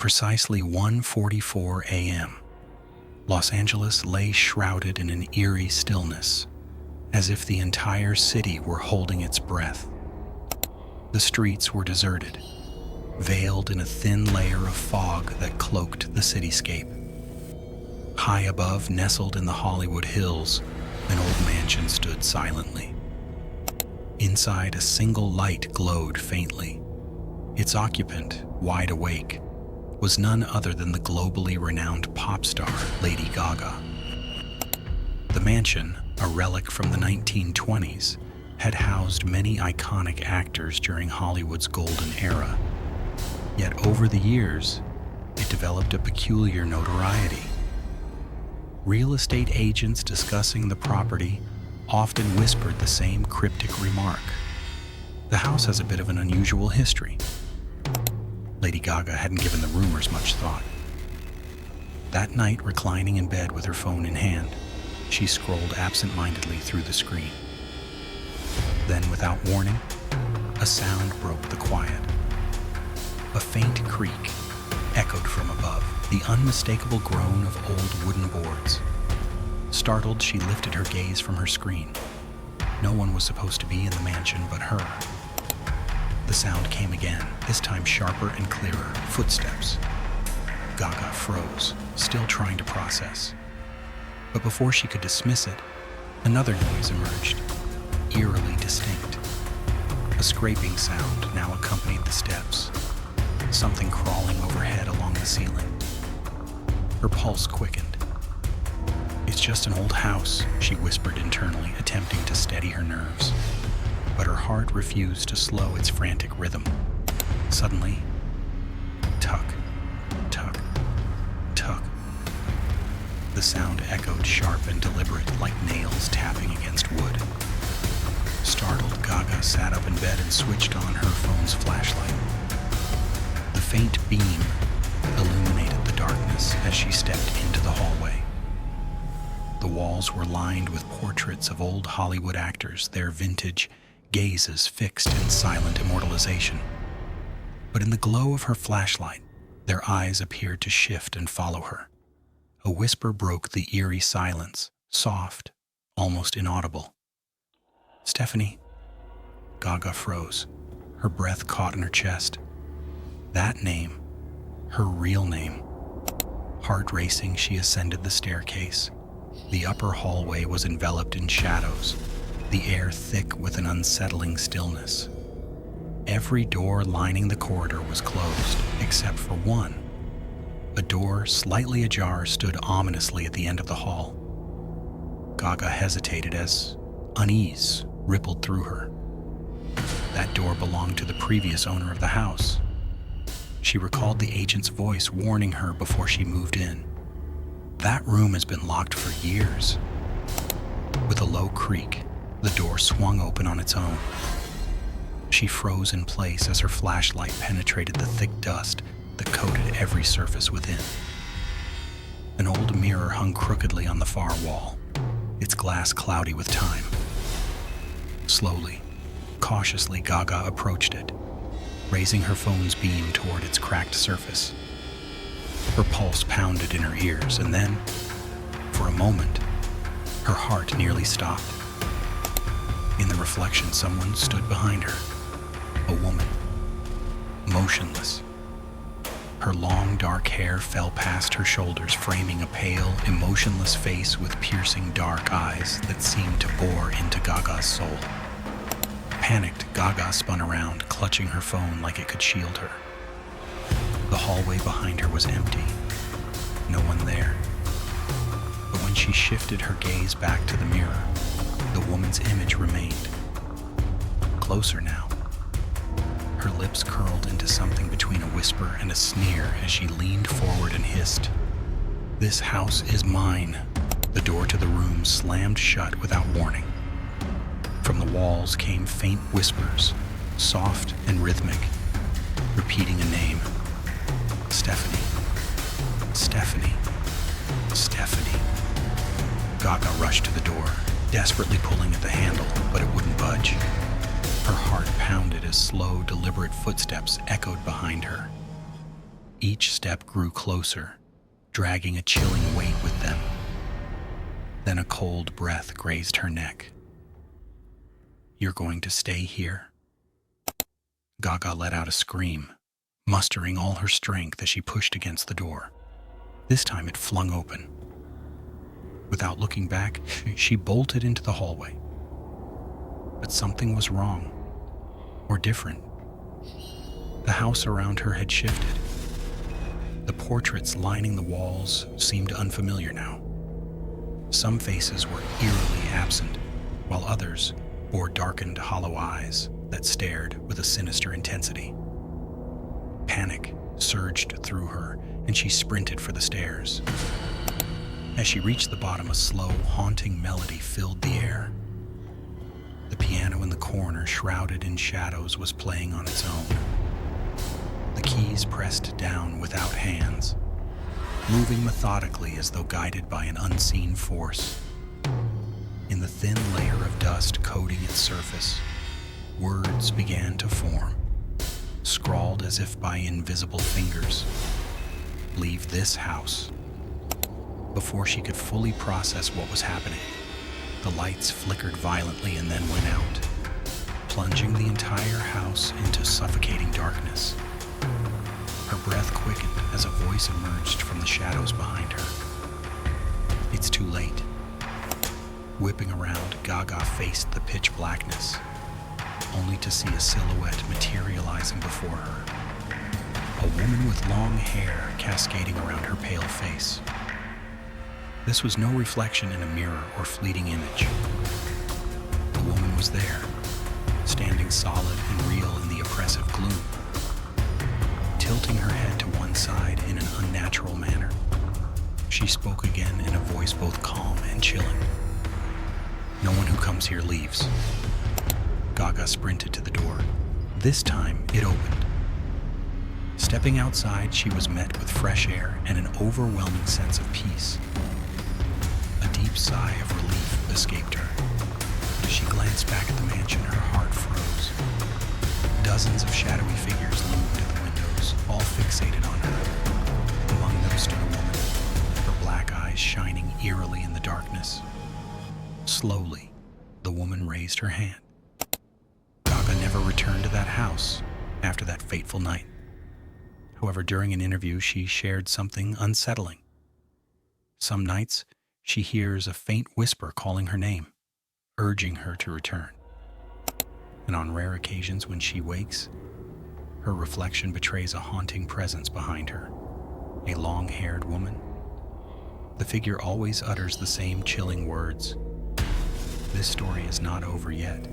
precisely 1:44 a.m., Los Angeles lay shrouded in an eerie stillness, as if the entire city were holding its breath. The streets were deserted, veiled in a thin layer of fog that cloaked the cityscape. High above, nestled in the Hollywood Hills, an old mansion stood silently. Inside, a single light glowed faintly. Its occupant, wide awake, was none other than the globally renowned pop star Lady Gaga. The mansion, a relic from the 1920s, had housed many iconic actors during Hollywood's golden era. Yet over the years, it developed a peculiar notoriety. Real estate agents discussing the property often whispered the same cryptic remark: "The house has a bit of an unusual history." Lady Gaga hadn't given the rumors much thought. That night, reclining in bed with her phone in hand, she scrolled absent-mindedly through the screen. Then, without warning, a sound broke the quiet. A faint creak echoed from above, the unmistakable groan of old wooden boards. Startled, she lifted her gaze from her screen. No one was supposed to be in the mansion but her. The sound came again, this time sharper and clearer. Footsteps. Gaga froze, still trying to process. But before she could dismiss it, another noise emerged, eerily distinct. A scraping sound now accompanied the steps, something crawling overhead along the ceiling. Her pulse quickened. "It's just an old house," she whispered internally, attempting to steady her nerves. But her heart refused to slow its frantic rhythm. Suddenly, tug, tug, tug. The sound echoed sharp and deliberate, like nails tapping against wood. Startled, Gaga sat up in bed and switched on her phone's flashlight. The faint beam illuminated the darkness as she stepped into the hallway. The walls were lined with portraits of old Hollywood actors, their vintage gazes fixed in silent immortalization. But in the glow of her flashlight, their eyes appeared to shift and follow her. A whisper broke the eerie silence, soft, almost inaudible. "Stephanie." Gaga froze. Her breath caught in her chest. That name, her real name. Heart racing, she ascended the staircase. The upper hallway was enveloped in shadows, the air thick with an unsettling stillness. Every door lining the corridor was closed, except for one. A door, slightly ajar, stood ominously at the end of the hall. Gaga hesitated as unease rippled through her. That door belonged to the previous owner of the house. She recalled the agent's voice warning her before she moved in. That room has been locked for years. With a low creak, the door swung open on its own. She froze in place as her flashlight penetrated the thick dust that coated every surface within. An old mirror hung crookedly on the far wall, its glass cloudy with time. Slowly, cautiously, Gaga approached it, raising her phone's beam toward its cracked surface. Her pulse pounded in her ears, and then, for a moment, her heart nearly stopped. In the reflection, someone stood behind her, a woman, motionless. Her long, dark hair fell past her shoulders, framing a pale, emotionless face with piercing dark eyes that seemed to bore into Gaga's soul. Panicked, Gaga spun around, clutching her phone like it could shield her. The hallway behind her was empty, no one there. But when she shifted her gaze back to the mirror, the woman's image remained. Closer now. Her lips curled into something between a whisper and a sneer as she leaned forward and hissed, "This house is mine." The door to the room slammed shut without warning. From the walls came faint whispers, soft and rhythmic, repeating a name. Stephanie. Stephanie. Stephanie. Gaga rushed to the door, desperately pulling at the handle, but it wouldn't budge. Her heart pounded as slow, deliberate footsteps echoed behind her. Each step grew closer, dragging a chilling weight with them. Then a cold breath grazed her neck. "You're going to stay here?" Gaga let out a scream, mustering all her strength as she pushed against the door. This time it flung open. Without looking back, she bolted into the hallway. But something was wrong, or different. The house around her had shifted. The portraits lining the walls seemed unfamiliar now. Some faces were eerily absent, while others bore darkened, hollow eyes that stared with a sinister intensity. Panic surged through her, and she sprinted for the stairs. As she reached the bottom, a slow, haunting melody filled the air. The piano in the corner, shrouded in shadows, was playing on its own. The keys pressed down without hands, moving methodically as though guided by an unseen force. In the thin layer of dust coating its surface, words began to form, scrawled as if by invisible fingers. "Leave this house." Before she could fully process what was happening, the lights flickered violently and then went out, plunging the entire house into suffocating darkness. Her breath quickened as a voice emerged from the shadows behind her. "It's too late." Whipping around, Gaga faced the pitch blackness, only to see a silhouette materializing before her. A woman with long hair cascading around her pale face. This was no reflection in a mirror or fleeting image. The woman was there, standing solid and real in the oppressive gloom, tilting her head to one side in an unnatural manner. She spoke again in a voice both calm and chilling. "No one who comes here leaves." Gaga sprinted to the door. This time, it opened. Stepping outside, she was met with fresh air and an overwhelming sense of peace. A deep sigh of relief escaped her. As she glanced back at the mansion, her heart froze. Dozens of shadowy figures loomed at the windows, all fixated on her. Among them stood a woman, her black eyes shining eerily in the darkness. Slowly, the woman raised her hand. Gaga never returned to that house after that fateful night. However, during an interview, she shared something unsettling. Some nights, she hears a faint whisper calling her name, urging her to return. And on rare occasions when she wakes, her reflection betrays a haunting presence behind her, a long-haired woman. The figure always utters the same chilling words. "This story is not over yet."